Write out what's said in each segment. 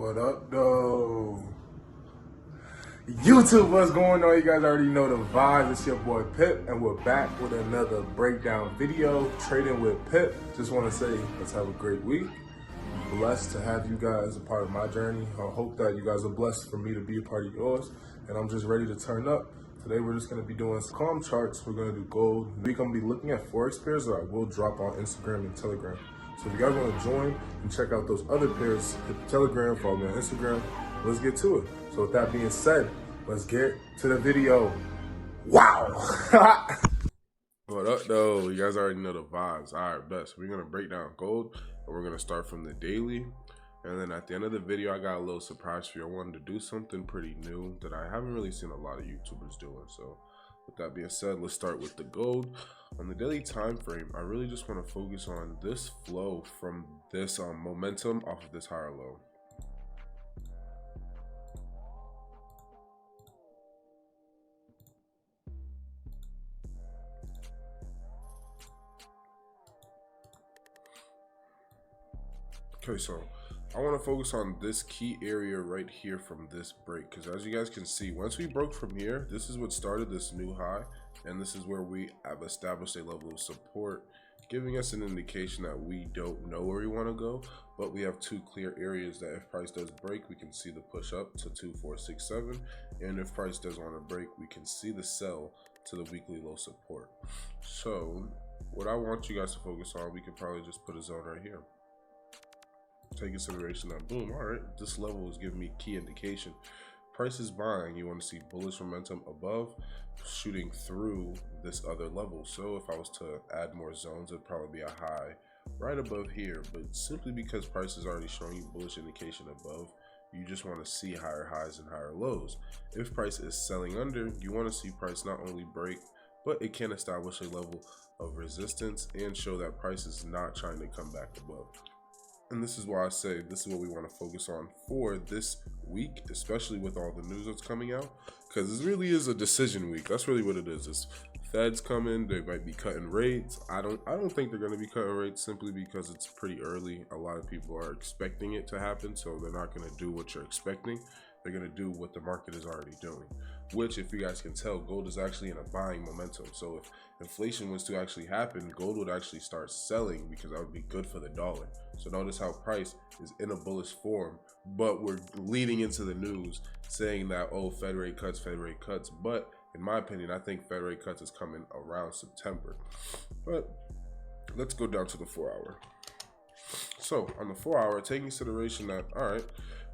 What up, though? YouTube, what's going on? You guys already know the vibes. It's your boy Pip, and we're back with another breakdown video, trading with Pip. Just want to say, let's have a great week. I'm blessed to have you guys a part of my journey. I hope that you guys are blessed for me to be a part of yours, and I'm just ready to turn up. Today, we're just going to be doing some calm charts. We're going to do gold. We're going to be looking at Forex pairs that I will drop on Instagram and Telegram. So if you guys want to join and check out those other pairs, hit the Telegram, follow me on Instagram. Let's get to it. So with that being said, let's get to the video. Wow. What up, though? You guys already know the vibes. All right, best. We're going to break down gold, and we're going to start from the daily. And then at the end of the video, I got a little surprise for you. I wanted to do something pretty new that I haven't really seen a lot of YouTubers doing. So with that being said, let's start with the gold. On the daily time frame, I really just want to focus on this flow from this momentum off of this higher low. Okay, so I want to focus on this key area right here from this break, because as you guys can see, once we broke from here, this is what started this new high, and this is where we have established a level of support, giving us an indication that we don't know where we want to go, but we have two clear areas that if price does break, we can see the push up to 2467, and if price does want to break, we can see the sell to the weekly low support. So what I want you guys to focus on, we could probably just put a zone right here. Take consideration that, boom, all right, this level is giving me key indication. Price is buying. You want to see bullish momentum above, shooting through this other level. So if I was to add more zones, it'd probably be a high right above here. But simply because price is already showing you bullish indication above, you just want to see higher highs and higher lows. If price is selling under, you want to see price not only break, but it can establish a level of resistance and show that price is not trying to come back above. And this is why I say this is what we want to focus on for this week, especially with all the news that's coming out, because this really is a decision week. That's really what it is. It's Fed's coming. They might be cutting rates. I don't think they're going to be cutting rates simply because it's pretty early. A lot of people are expecting it to happen, so they're not going to do what you're expecting. They're going to do what the market is already doing, which, if you guys can tell, gold is actually in a buying momentum. So if inflation was to actually happen, gold would actually start selling, because that would be good for the dollar. So notice how price is in a bullish form, but we're leading into the news saying that, oh, Fed rate cuts, Fed rate cuts. But in my opinion, I think Fed rate cuts is coming around September. But let's go down to the 4 hour. So on the 4 hour, take consideration that, all right,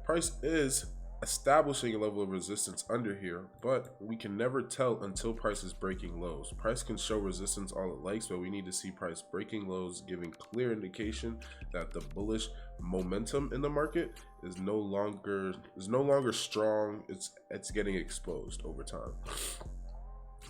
price is establishing a level of resistance under here, but we can never tell until price is breaking lows. Price can show resistance all it likes, but we need to see price breaking lows, giving clear indication that the bullish momentum in the market is no longer strong. It's getting exposed over time.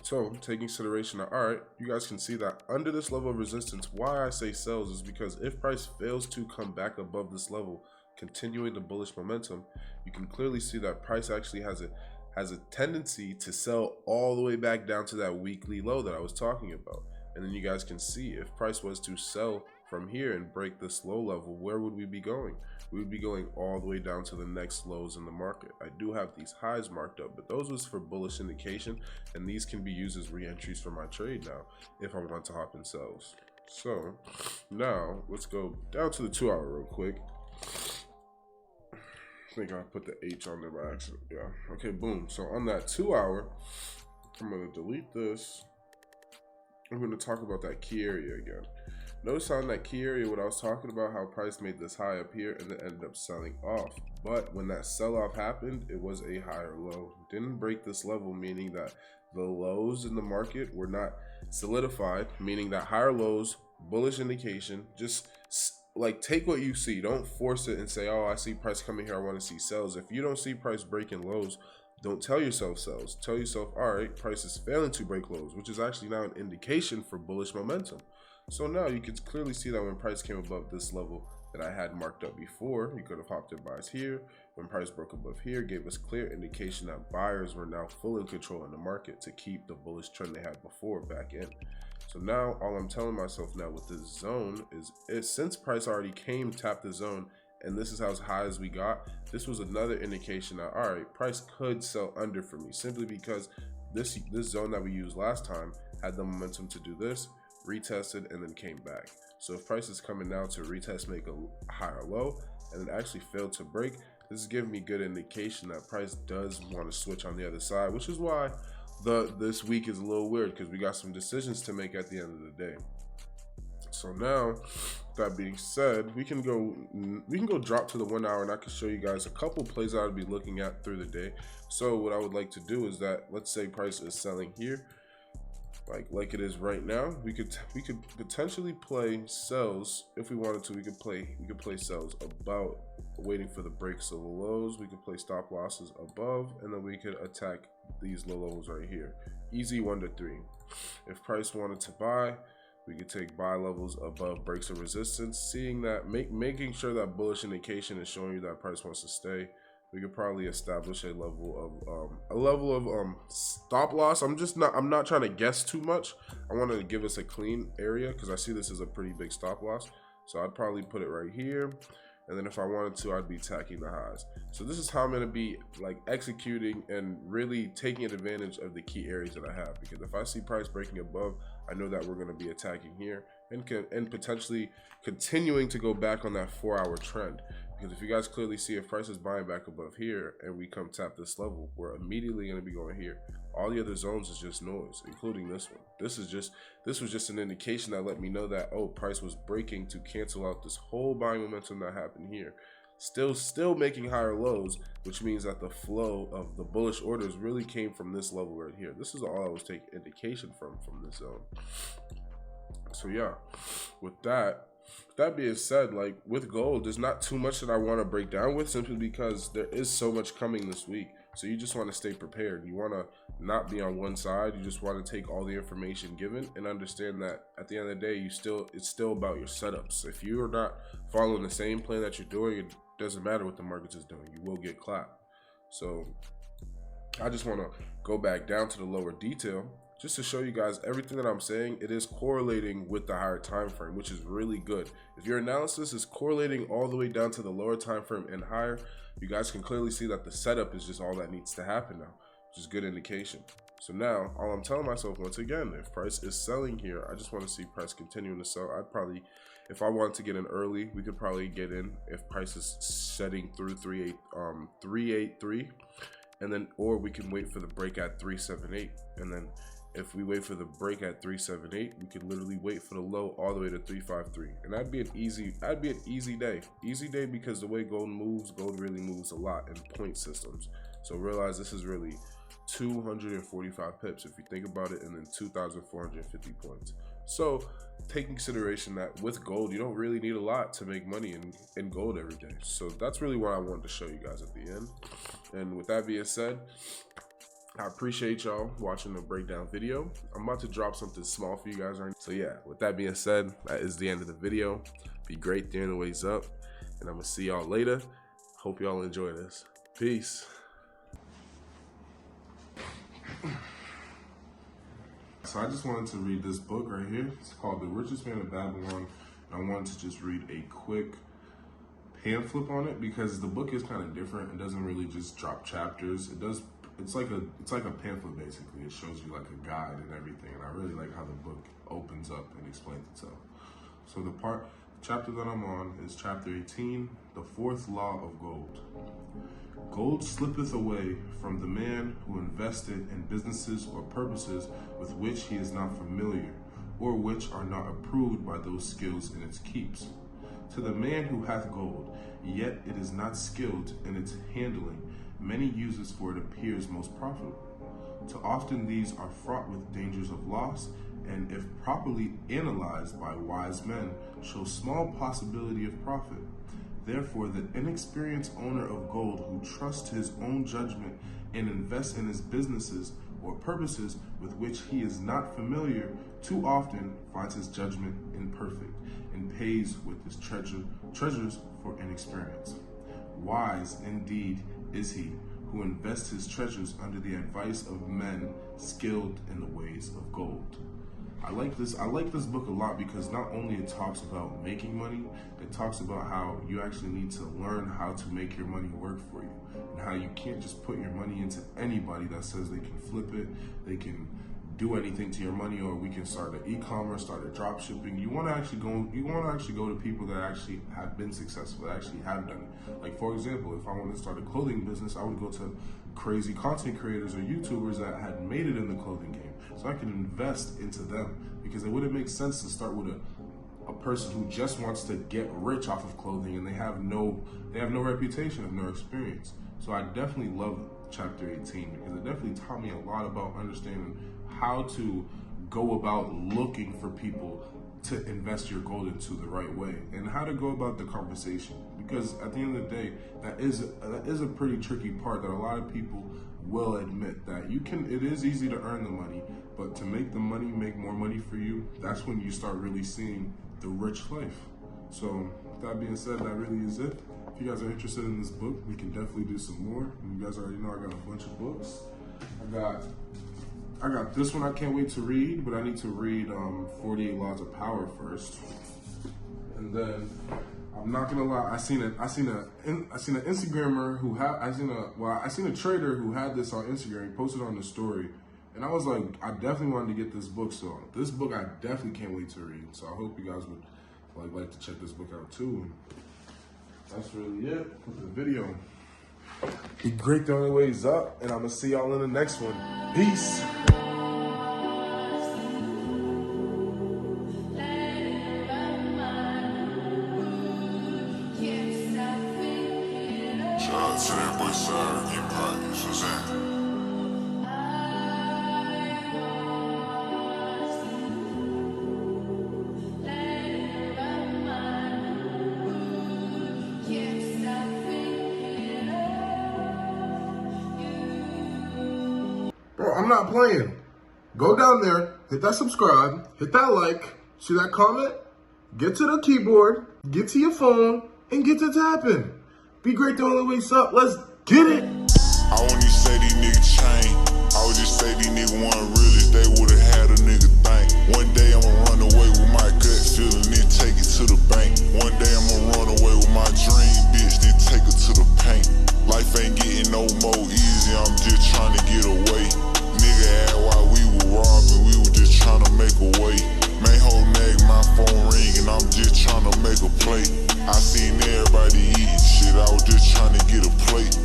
So taking consideration that, all right, you guys can see that under this level of resistance, why I say sells is because if price fails to come back above this level, continuing the bullish momentum, you can clearly see that price actually has a tendency to sell all the way back down to that weekly low that I was talking about. And then you guys can see if price was to sell from here and break this low level, where would we be going? We would be going all the way down to the next lows in the market. I do have these highs marked up, but those was for bullish indication, and these can be used as re-entries for my trade now if I want to hop in sells. So now let's go down to the 2 hour real quick. I think I put the H on there by accident. Yeah. Okay, boom. So on that 2 hour, I'm going to delete this. I'm going to talk about that key area again. Notice how in that key area, what I was talking about, how price made this high up here and then ended up selling off. But when that sell-off happened, it was a higher low. Didn't break this level, meaning that the lows in the market were not solidified, meaning that higher lows, bullish indication, just like take what you see. Don't force it and say, oh, I see price coming here, I want to see sells. If you don't see price breaking lows, don't tell yourself sells. Tell yourself, all right, price is failing to break lows, which is actually now an indication for bullish momentum. So now you can clearly see that when price came above this level that I had marked up before, you could have hopped in buys here. When price broke above here, gave us clear indication that buyers were now full in control in the market to keep the bullish trend they had before back in. So now all I'm telling myself now with this zone is since price already tapped the zone and this is how high as we got, this was another indication that, all right, price could sell under for me, simply because this zone that we used last time had the momentum to do this, retested, and then came back. So if price is coming now to retest, make a higher low, and then actually failed to break, this is giving me good indication that price does want to switch on the other side, which is why this week is a little weird, because we got some decisions to make at the end of the day. So now, that being said, we can go drop to the 1 hour, and I can show you guys a couple plays I would be looking at through the day. So what I would like to do is that, let's say price is selling here, like it is right now. We could potentially play sells if we wanted to. We could play sells about waiting for the breaks of the lows. We could play stop losses above, and then we could attack these low lows right here. Easy 1 to 3. If price wanted to buy, we could take buy levels above breaks of resistance, seeing that, making sure that bullish indication is showing you that price wants to stay. We could probably establish a level of stop loss. I'm not trying to guess too much. I want to give us a clean area, because I see this as a pretty big stop loss. So I'd probably put it right here, and then if I wanted to, I'd be attacking the highs. So this is how I'm going to be like executing and really taking advantage of the key areas that I have, because if I see price breaking above, I know that we're going to be attacking here and potentially continuing to go back on that 4 hour trend. Because if you guys clearly see, if price is buying back above here and we come tap this level, we're immediately going to be going here. All the other zones is just noise, including this one. This was just an indication that let me know that, oh, price was breaking to cancel out this whole buying momentum that happened here. Still making higher lows, which means that the flow of the bullish orders really came from this level right here. This is all I was taking indication from this zone. So yeah, with that being said, like with gold, there's not too much that I want to break down with, simply because there is so much coming this week. So you just want to stay prepared. You want to not be on one side. You just want to take all the information given and understand that at the end of the day, it's still about your setups. If you are not following the same plan that you're doing, it doesn't matter what the market is doing. You will get clapped. So I just want to go back down to the lower detail, just to show you guys everything that I'm saying. It is correlating with the higher time frame, which is really good. If your analysis is correlating all the way down to the lower time frame and higher, you guys can clearly see that the setup is just all that needs to happen now, which is good indication. So now all I'm telling myself, once again, if price is selling here, I just want to see price continuing to sell. I'd probably, if I wanted to get in early, we could probably get in if price is setting through 383, and then, or we can wait for the break at 378, and then if we wait for the break at 378, we could literally wait for the low all the way to 353, and that'd be an easy day, because the way gold moves, gold really moves a lot in point systems. So realize this is really 245 pips if you think about it, and then 2,450 points. So take consideration that with gold, you don't really need a lot to make money in gold every day. So that's really what I wanted to show you guys at the end. And with that being said, I appreciate y'all watching the breakdown video. I'm about to drop something small for you guys right now. So yeah, with that being said, that is the end of the video. Be great there on the ways up, and I'm gonna see y'all later. Hope y'all enjoy this. Peace. So I just wanted to read this book right here. It's called The Richest Man of Babylon. And I wanted to just read a quick pamphlet on it, because the book is kind of different. It doesn't really just drop chapters. It's like a pamphlet basically. It shows you like a guide and everything. And I really like how the book opens up and explains itself. So the chapter that I'm on is chapter 18, the fourth law of gold. Gold slippeth away from the man who invested in businesses or purposes with which he is not familiar, or which are not approved by those skills in its keeps. To the man who hath gold, yet it is not skilled in its handling, many uses for it appears most profitable. Too often these are fraught with dangers of loss, and if properly analyzed by wise men, show small possibility of profit. Therefore, the inexperienced owner of gold who trusts his own judgment and invests in his businesses or purposes with which he is not familiar, too often finds his judgment imperfect and pays with his treasures for inexperience. Wise indeed is he who invests his treasures under the advice of men skilled in the ways of gold. I like this book a lot because not only it talks about making money, it talks about how you actually need to learn how to make your money work for you, and how you can't just put your money into anybody that says they can flip it, they can do anything to your money, or we can start an e-commerce, start a drop shipping. You want to actually go to people that actually have been successful, that actually have done it. Like, for example, if I want to start a clothing business, I would go to crazy content creators or YouTubers that had made it in the clothing game, so I can invest into them, because it wouldn't make sense to start with a person who just wants to get rich off of clothing and they have no reputation, have no experience. So I definitely love chapter 18 because it definitely taught me a lot about understanding how to go about looking for people to invest your gold into the right way, and how to go about the conversation. Because at the end of the day, that is a pretty tricky part that a lot of people will admit, that it is easy to earn the money, but to make the money make more money for you, that's when you start really seeing the rich life. So with that being said, that really is it. If you guys are interested in this book, we can definitely do some more. And you guys already know I got a bunch of books. I got this one I can't wait to read, but I need to read 48 Laws of Power first. And then I'm not gonna lie, I seen an Instagrammer who had I seen a trader who had this on Instagram. He posted on the story, and I was like, I definitely wanted to get this book. So this book I definitely can't wait to read. So I hope you guys would like to check this book out too. And that's really it for the video. Be great the only way is up, and I'm gonna see y'all in the next one. Peace. Shout out to that boy Sire, getting hot, you know what I'm saying? Bro, I'm not playing. Go down there, hit that subscribe, hit that like, see that comment, get to the keyboard, get to your phone, and get to tapping. Be great the only way up. Let's get it. I wouldn't even say these niggas chain. I would just say these niggas weren't real if they would've had a nigga think. One day I'ma run away with my gut feeling, then take it to the bank. One day I'ma run away with my dream bitch, then take her to the paint. Life ain't getting no more easy, I'm just trying to get away. Nigga asked why we were robbing, we were just trying to make a way. Main whole nag, my phone ringing, I'm just trying to make a play. I seen everybody eating shit, I was just trying to get a plate.